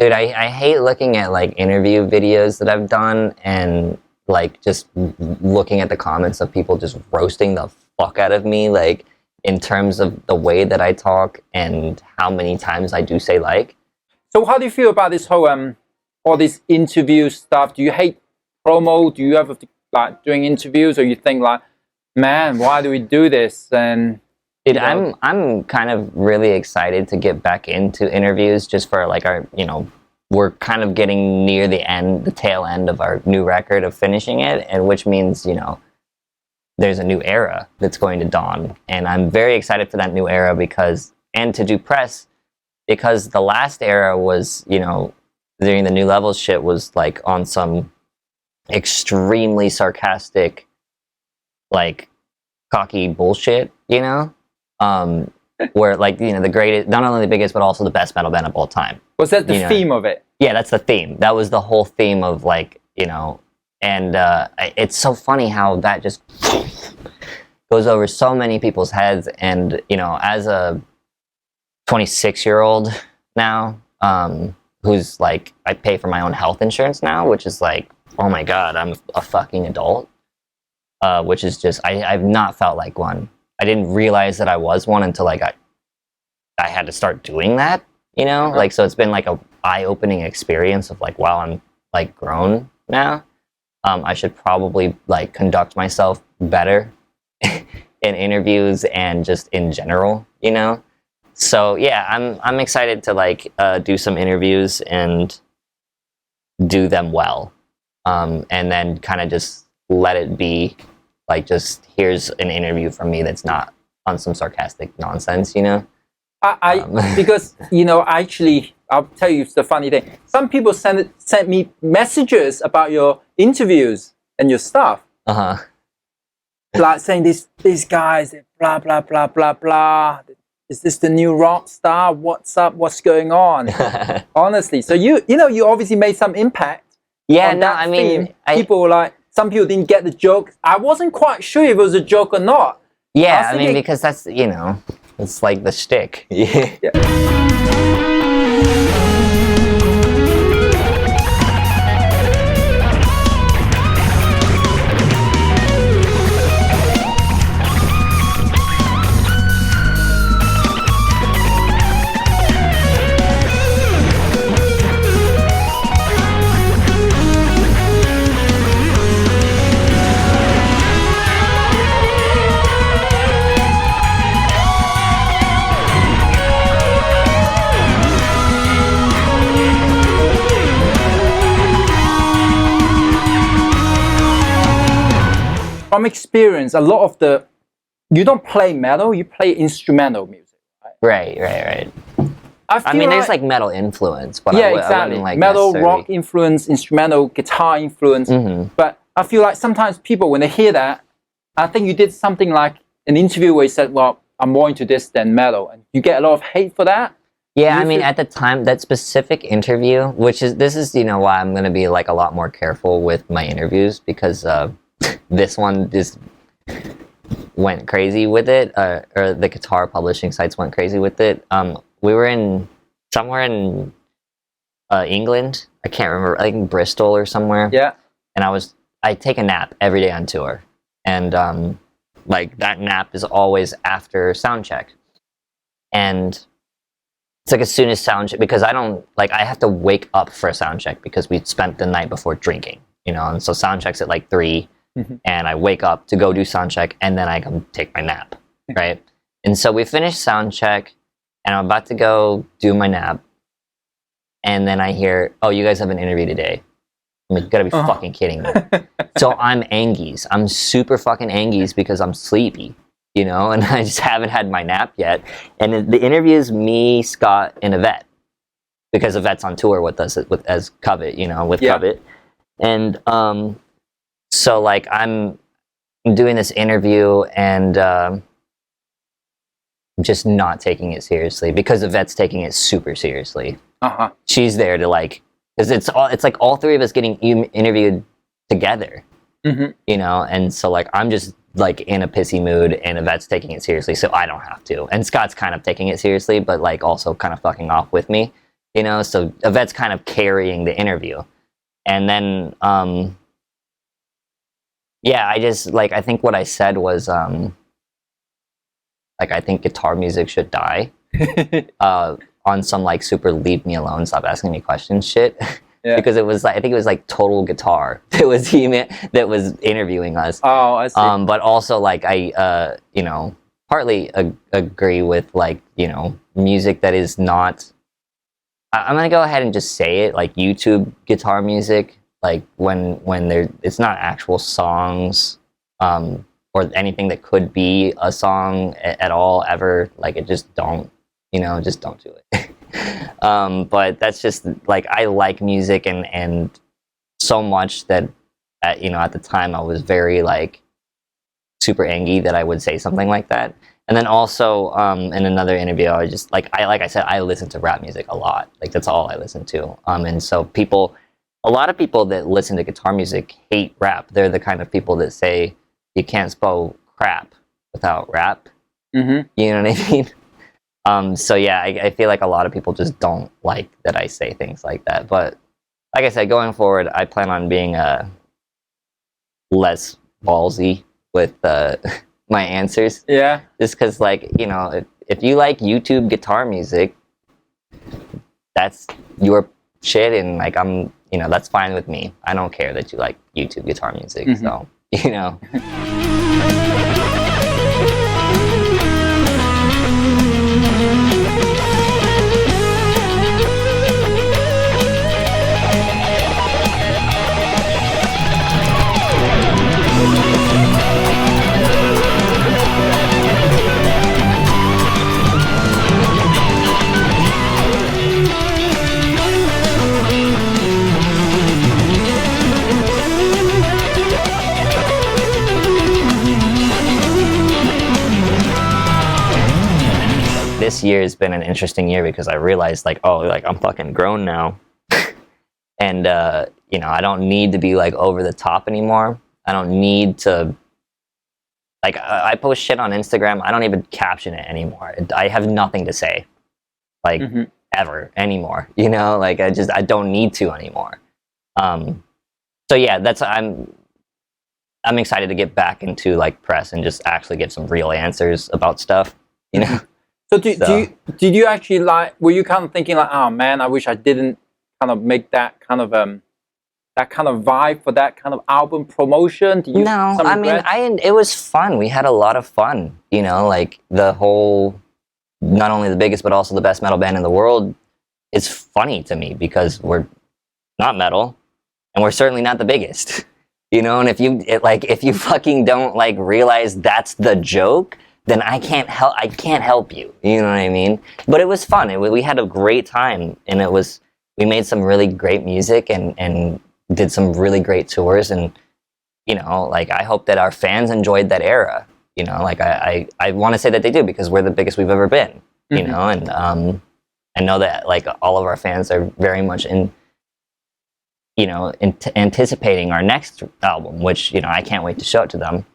Dude, I hate looking at like interview videos that I've done and like just looking at the comments of people just roasting the fuck out of me, like in terms of the way that I talk and how many times I do say like. So how do you feel about this whole all this interview stuff? Do you hate promo? Do you ever like doing interviews, or you think like, man, why do we do this? And dude, I'm kind of really excited to get back into interviews just for like our, you know, we're kind of getting near the tail end of our new record of finishing it, and which means, you know, there's a new era that's going to dawn, and I'm very excited for that new era and to do press because the last era was, you know, during the New Levels shit was like on some extremely sarcastic, like cocky bullshit, you know, where like, you know, the greatest, not only the biggest but also the best metal band of all time. Was that the theme of it? Yeah, that's the theme. That was the whole theme of like, you know, and it's so funny how that just goes over so many people's heads. And, you know, as a 26-year-old now, who's like, I pay for my own health insurance now, which is like, oh my God, I'm a fucking adult. Which is just, I've not felt like one. I didn't realize that I was one until like I had to start doing that, you know? Uh-huh. Like, so it's been like a eye-opening experience of like, wow, I'm like grown now. I should probably like conduct myself better in interviews and just in general, you know? So yeah, I'm excited to like do some interviews and do them well. And then kind of just let it be like, just here's an interview from me that's not on some sarcastic nonsense, you know? Because, you know, actually, I'll tell you the funny thing. Some people sent me messages about your interviews and your stuff. Uh-huh. Like saying these guys, blah, blah, blah, blah, blah. Is this the new rock star? What's up? What's going on? Honestly. So you know, you obviously made some impact. Yeah, no, I mean, people were like, some people didn't get the joke. I wasn't quite sure if it was a joke or not. Yeah, I mean, because that's, you know, it's like the shtick. Yeah. From experience, a lot of you don't play metal, you play instrumental music, right? Right. I mean, there's like metal influence, but yeah, exactly. Like metal, rock influence, instrumental, guitar influence. Mm-hmm. But I feel like sometimes people, when they hear that, I think you did something like an interview where you said, well, I'm more into this than metal. And you get a lot of hate for that. Yeah, I mean, at the time, that specific interview, this is, you know, why I'm going to be like a lot more careful with my interviews, because this one just went crazy with it, or the guitar publishing sites went crazy with it. We were somewhere in England. I can't remember, I think Bristol or somewhere. Yeah. And I take a nap every day on tour, and like that nap is always after sound check, and it's like as soon as sound check, because I have to wake up for a sound check because we spent the night before drinking, you know, and so sound check's at like 3. Mm-hmm. And I wake up to go do sound check, and then I come take my nap, right? And so we finish sound check, and I'm about to go do my nap, and then I hear, oh, you guys have an interview today. I'm like, you gotta be fucking kidding me. So I'm angies. I'm super fucking angies because I'm sleepy, you know, and I just haven't had my nap yet. And the interview is me, Scott, and Yvette, because Yvette's on tour with us as Covet, you know, with Covet. And so like I'm doing this interview, and I'm just not taking it seriously because Yvette's taking it super seriously. Uh-huh. She's there to like, because it's like all 3 of us getting interviewed together, mm-hmm. you know, and so like I'm just like in a pissy mood, and Yvette's taking it seriously, so I don't have to. And Scott's kind of taking it seriously, but like also kind of fucking off with me. you know. So Yvette's kind of carrying the interview, and then yeah, I just like I think what I said was like I think guitar music should die on some like super leave me alone, stop asking me questions shit. Yeah. Because it was like I think it was like Total Guitar that was that was interviewing us. Oh, I see. But also like I you know, partly agree with like, you know, music that is not. I'm gonna go ahead and just say it, like YouTube guitar music, like when it's not actual songs, or anything that could be a song at all ever, like it just don't, you know, just don't do it. But that's just like I like music and so much that you know, at the time I was very like super angry that I would say something like that. And then also in another interview, I just like I said, I listen to rap music a lot. Like that's all I listen to. And so a lot of people that listen to guitar music hate rap. They're the kind of people that say you can't spell crap without rap. Mm-hmm. You know what I mean? So yeah, I feel like a lot of people just don't like that I say things like that. But like I said, going forward, I plan on being less ballsy with my answers. Yeah. Just because, like, you know, if you like YouTube guitar music, that's your shit, and like you know, that's fine with me. I don't care that you like YouTube guitar music. Mm-hmm. So, you know. This year has been an interesting year because I realized like, oh, like I'm fucking grown now. And you know, I don't need to be like over the top anymore. I don't need to like I post shit on Instagram. I don't even caption it anymore. I have nothing to say like ever anymore. You know, like I don't need to anymore. So yeah, I'm excited to get back into like press and just actually get some real answers about stuff, you know. So did you actually like, were you kind of thinking like, oh man, I wish I didn't kind of make that kind of vibe for that kind of album promotion? No, I mean, it was fun. We had a lot of fun, you know, like the whole, not only the biggest, but also the best metal band in the world is funny to me because we're not metal and we're certainly not the biggest, you know, and if you fucking don't like realize that's the joke, then I can't help you. You know what I mean? But it was fun. We had a great time, and we made some really great music and did some really great tours. And you know, like I hope that our fans enjoyed that era. You know, like I want to say that they do because we're the biggest we've ever been. You know, and I know that like all of our fans are very much anticipating our next album, which you know I can't wait to show it to them.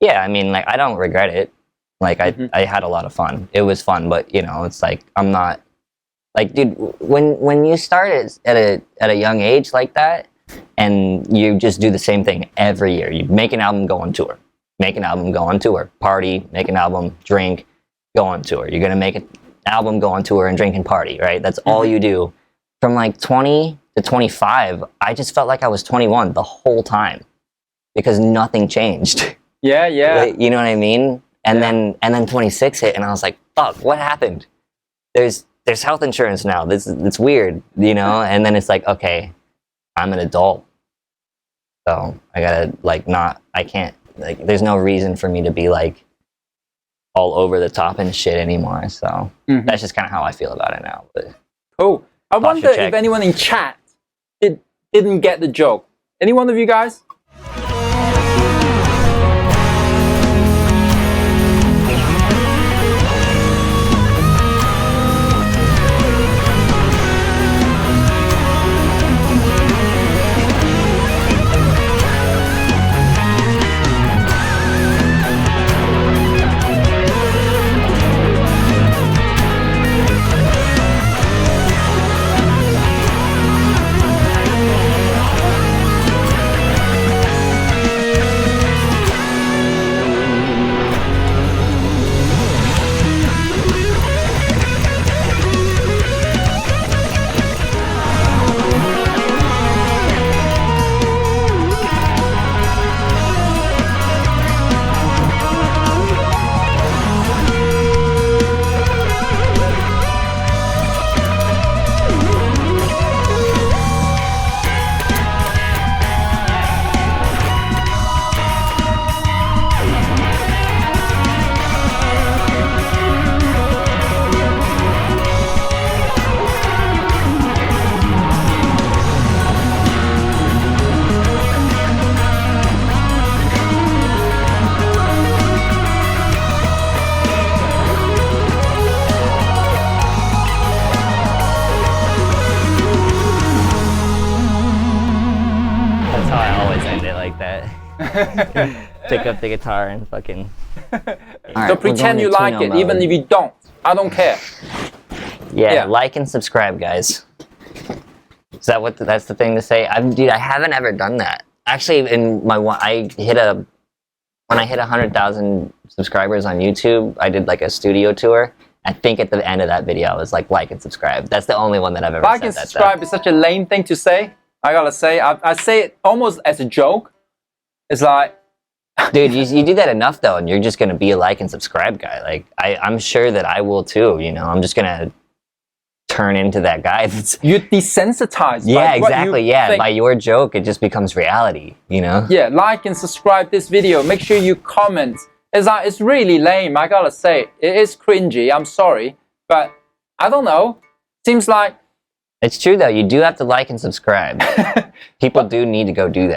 Yeah, I mean, like, I don't regret it. Like, I had a lot of fun. It was fun, but, you know, it's like, I'm not... Like, dude, when you start at a young age like that, and you just do the same thing every year, you make an album, go on tour. Make an album, go on tour. Party, make an album, drink, go on tour. You're gonna make an album, go on tour, and drink and party, right? That's all you do. From, like, 20 to 25, I just felt like I was 21 the whole time. Because nothing changed. Yeah. Like, you know what I mean? And then 26 hit, and I was like, "Fuck, what happened?" There's health insurance now. It's weird, you know. And then it's like, okay, I'm an adult, so I gotta like not. I can't like. There's no reason for me to be like all over the top and shit anymore. So that's just kind of how I feel about it now. But cool. I wonder if anyone in chat didn't get the joke. Any one of you guys? Pick up the guitar and fucking. So pretend you like it, even if you don't. I don't care. Yeah, like and subscribe, guys. Is that what? That's the thing to say. Dude, I haven't ever done that. Actually, in my when I hit 100,000 subscribers on YouTube, I did like a studio tour. I think at the end of that video, I was like and subscribe. That's the only one that I've ever said. And subscribe is such a lame thing to say. I gotta say, I say it almost as a joke. It's like, dude, you do that enough though, and you're just gonna be a like and subscribe guy. Like I'm sure that I will too. You know, I'm just gonna turn into that guy. You're desensitized. Yeah, exactly. Yeah, by your joke, it just becomes reality. You know. Yeah, like and subscribe this video. Make sure you comment. It's really lame. I gotta say, it is cringy. I'm sorry, but I don't know. Seems like it's true though. You do have to like and subscribe. People do need to go do that.